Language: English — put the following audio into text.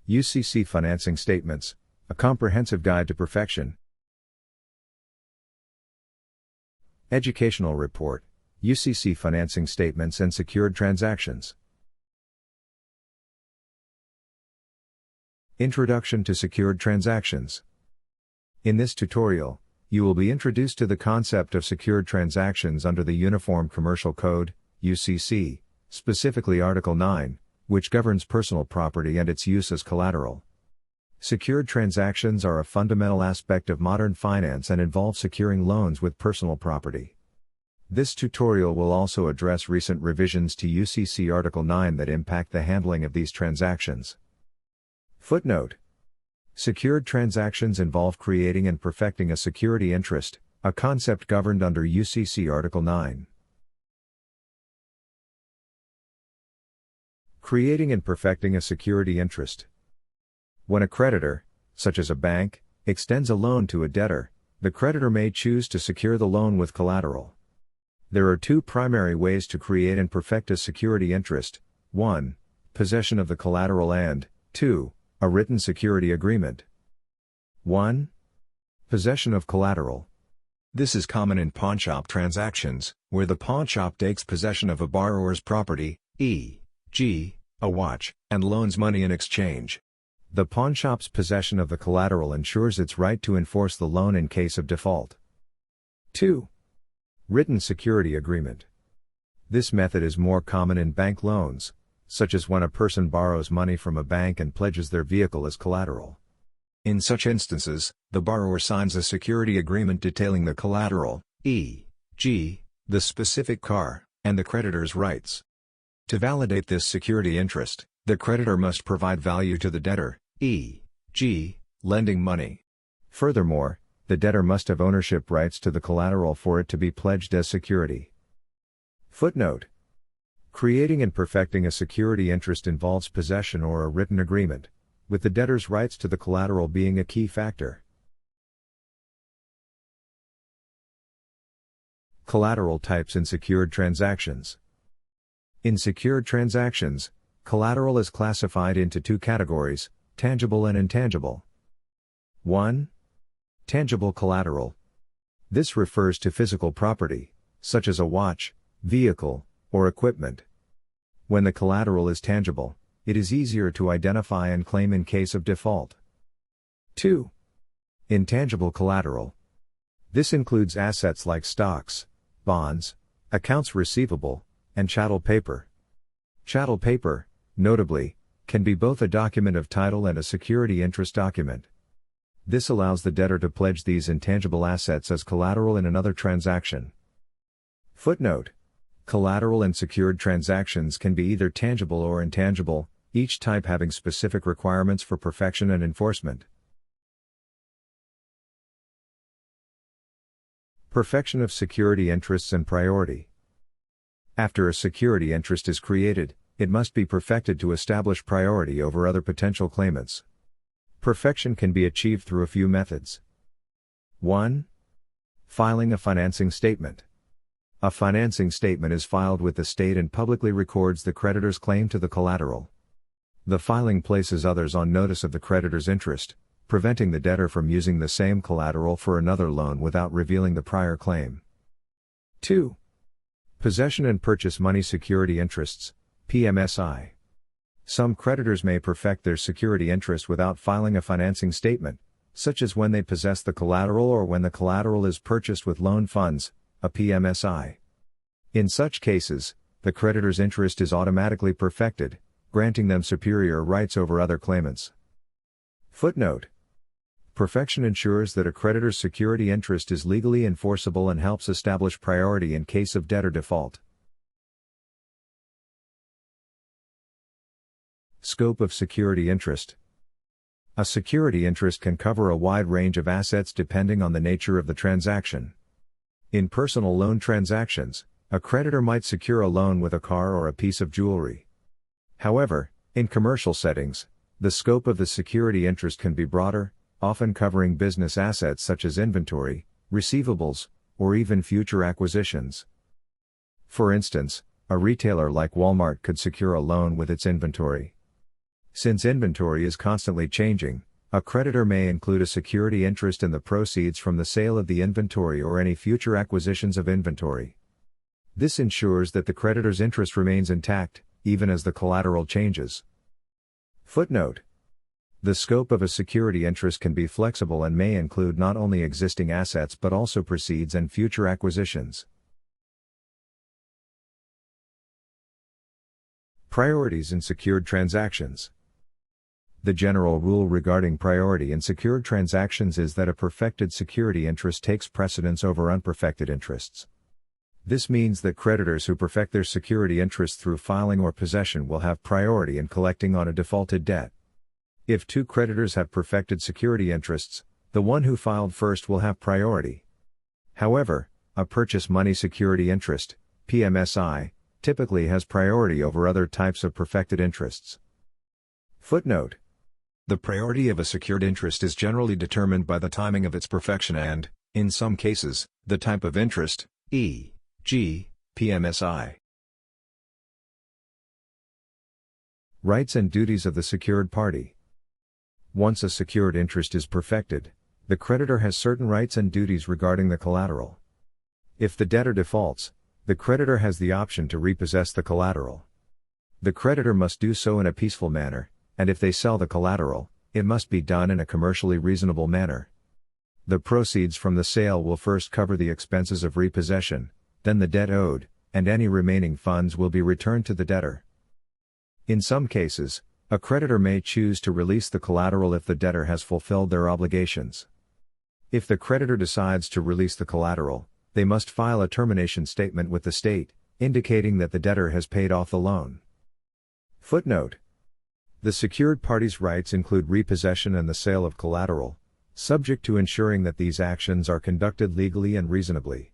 UCC Financing Statements, a comprehensive guide to perfection. Educational Report, UCC Financing Statements and Secured Transactions. Introduction to Secured Transactions. In this tutorial, you will be introduced to the concept of secured transactions under the Uniform Commercial Code, UCC, specifically Article 9, which governs personal property and its use as collateral. Secured transactions are a fundamental aspect of modern finance and involve securing loans with personal property. This tutorial will also address recent revisions to UCC Article 9 that impact the handling of these transactions. Footnote: secured transactions involve creating and perfecting a security interest, a concept governed under UCC Article 9. Creating and perfecting a security interest. When a creditor, such as a bank, extends a loan to a debtor, the creditor may choose to secure the loan with collateral. There are two primary ways to create and perfect a security interest: 1. Possession of the collateral and 2. A written security agreement. 1. Possession of collateral. This is common in pawnshop transactions, where the pawnshop takes possession of a borrower's property, e.g., a watch, and loans money in exchange. The pawnshop's possession of the collateral ensures its right to enforce the loan in case of default. 2. Written security agreement. This method is more common in bank loans, such as when a person borrows money from a bank and pledges their vehicle as collateral. In such instances, the borrower signs a security agreement detailing the collateral, e.g., the specific car, and the creditor's rights. To validate this security interest, the creditor must provide value to the debtor, e.g., lending money. Furthermore, the debtor must have ownership rights to the collateral for it to be pledged as security. Footnote: creating and perfecting a security interest involves possession or a written agreement, with the debtor's rights to the collateral being a key factor. Collateral types in secured transactions. In secured transactions, collateral is classified into two categories: tangible and intangible. 1. Tangible collateral. This refers to physical property, such as a watch, vehicle, or equipment. When the collateral is tangible, it is easier to identify and claim in case of default. 2. Intangible collateral. This includes assets like stocks, bonds, accounts receivable, and chattel paper. Chattel paper, notably, can be both a document of title and a security interest document. This allows the debtor to pledge these intangible assets as collateral in another transaction. Footnote: collateral in secured transactions can be either tangible or intangible, each type having specific requirements for perfection and enforcement. Perfection of security interests and priority. After a security interest is created, it must be perfected to establish priority over other potential claimants. Perfection can be achieved through a few methods. 1. Filing a financing statement. A financing statement is filed with the state and publicly records the creditor's claim to the collateral. The filing places others on notice of the creditor's interest, preventing the debtor from using the same collateral for another loan without revealing the prior claim. 2. Possession and purchase money security interests, PMSI. Some creditors may perfect their security interest without filing a financing statement, such as when they possess the collateral or when the collateral is purchased with loan funds, a PMSI. In such cases, the creditor's interest is automatically perfected, granting them superior rights over other claimants. Footnote: perfection ensures that a creditor's security interest is legally enforceable and helps establish priority in case of debtor default. Scope of security interest. A security interest can cover a wide range of assets depending on the nature of the transaction. In personal loan transactions, a creditor might secure a loan with a car or a piece of jewelry. However, in commercial settings, the scope of the security interest can be broader, often covering business assets such as inventory, receivables, or even future acquisitions. For instance, a retailer like Walmart could secure a loan with its inventory. Since inventory is constantly changing, a creditor may include a security interest in the proceeds from the sale of the inventory or any future acquisitions of inventory. This ensures that the creditor's interest remains intact, even as the collateral changes. Footnote: the scope of a security interest can be flexible and may include not only existing assets but also proceeds and future acquisitions. Priorities in secured transactions. The general rule regarding priority in secured transactions is that a perfected security interest takes precedence over unperfected interests. This means that creditors who perfect their security interest through filing or possession will have priority in collecting on a defaulted debt. If two creditors have perfected security interests, the one who filed first will have priority. However, a purchase money security interest, PMSI, typically has priority over other types of perfected interests. Footnote: the priority of a secured interest is generally determined by the timing of its perfection and, in some cases, the type of interest, e.g., PMSI. Rights and duties of the secured party. Once a secured interest is perfected, the creditor has certain rights and duties regarding the collateral. If the debtor defaults, the creditor has the option to repossess the collateral. The creditor must do so in a peaceful manner, and if they sell the collateral, it must be done in a commercially reasonable manner. The proceeds from the sale will first cover the expenses of repossession, then the debt owed, and any remaining funds will be returned to the debtor. In some cases, a creditor may choose to release the collateral if the debtor has fulfilled their obligations. If the creditor decides to release the collateral, they must file a termination statement with the state, indicating that the debtor has paid off the loan. Footnote: the secured party's rights include repossession and the sale of collateral, subject to ensuring that these actions are conducted legally and reasonably.